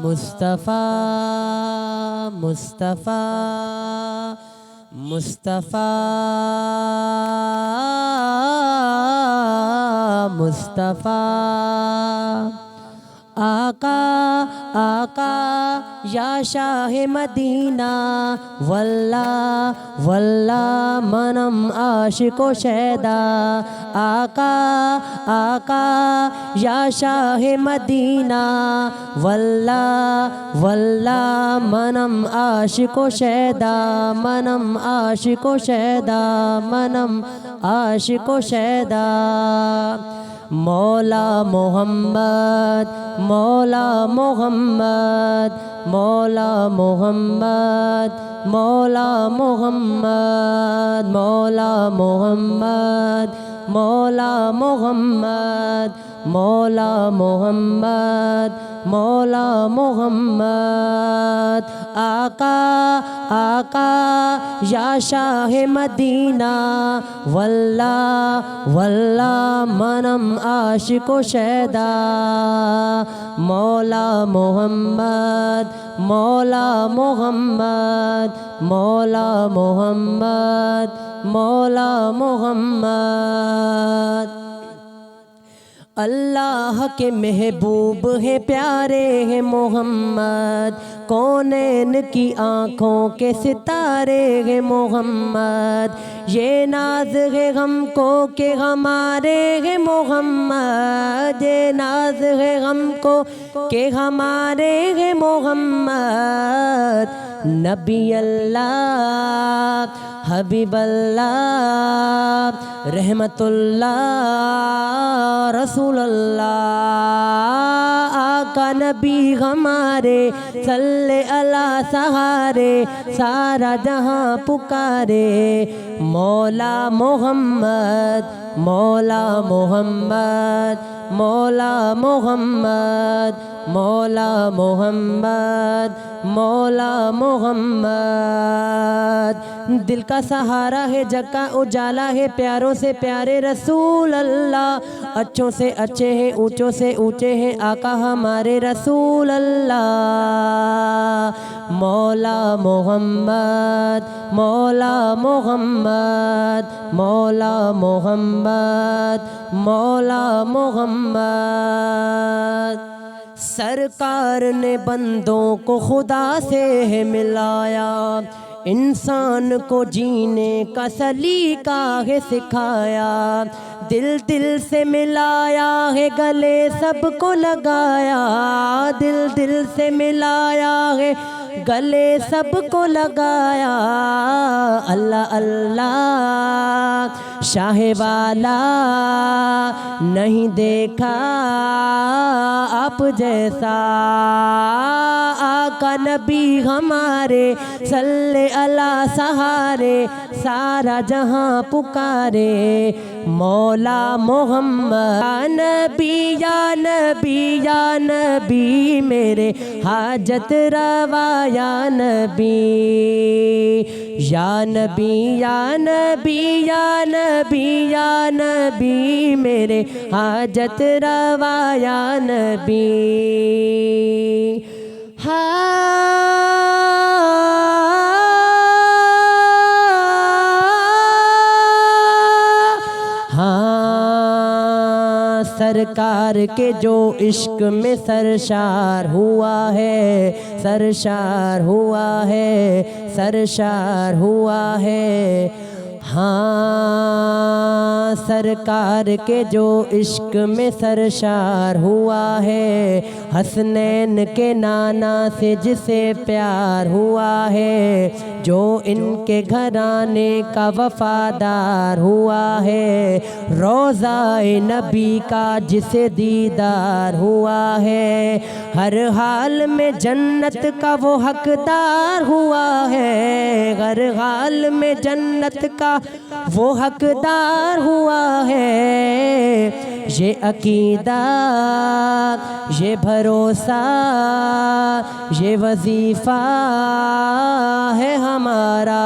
مصطفیٰ مصطفیٰ مصطفیٰ مصطفیٰ آقا آقا یا شاہ مدینہ واللہ واللہ منم عاشق و شیدا آقا آقا یا شاہ مدینہ واللہ واللہ منم عاشق و شیدا منم عاشق و شیدا منم عاشق و شیدا مولا محمد مولا محمد مولا محمد مولا محمد مولا محمد مولا محمد مولا محمد مولا محمد آقا آقا یا شاہ مدینہ واللہ واللہ منم عاشق و شیدا مولا محمد مولا محمد مولا محمد مولا محمد اللہ کے محبوب ہے پیارے ہیں محمد کونین کی آنکھوں کے ستارے ہیں محمد یہ ناز ہے ہم کو کہ ہمارے ہیں محمد یہ ناز ہے ہم کو کہ ہمارے ہیں محمد نبی اللہ حبیب اللہ رحمت اللہ رسول اللہ آقا نبی ہمارے صلی اللہ سہارے سارا جہاں پکارے مولا محمد مولا محمد مولا محمد مولا محمد مولا محمد دل کا سہارا ہے جگ کا اجالا ہے پیاروں سے پیارے رسول اللہ اچھوں سے اچھے ہیں اونچوں سے اونچے ہیں آقا ہمارے رسول اللہ مولا محمد مولا محمد مولا محمد مولا محمد سرکار نے بندوں کو خدا سے ہے ملایا انسان کو جینے کا سلیقہ ہے سکھایا دل دل سے ملایا ہے گلے سب کو لگایا دل دل سے ملایا ہے گلے سب کو لگایا اللہ اللہ شاہ والا نہیں دیکھا آپ جیسا آقا نبی ہمارے صلی اللہ سہارے سارا جہاں پکارے مولا محمد یا نبی یا نبی میرے حاجت روا یا نبی یا نبی یا نبی یا نبی یا نبی میرے حاجت روا یا نبی سرکار کے جو عشق میں سرشار ہوا ہے سرشار ہوا ہے سرشار ہوا ہے ہاں سرکار کے جو عشق میں سرشار ہوا ہے حسنین کے نانا سے جسے پیار ہوا ہے جو ان کے گھرانے کا وفادار ہوا ہے روضہ نبی کا جسے دیدار ہوا ہے ہر حال میں جنت کا وہ حقدار ہوا ہے ہر حال میں جنت کا وہ حقدار ہوا ہے یہ عقیدہ یہ بھروسہ یہ وظیفہ ہے ہمارا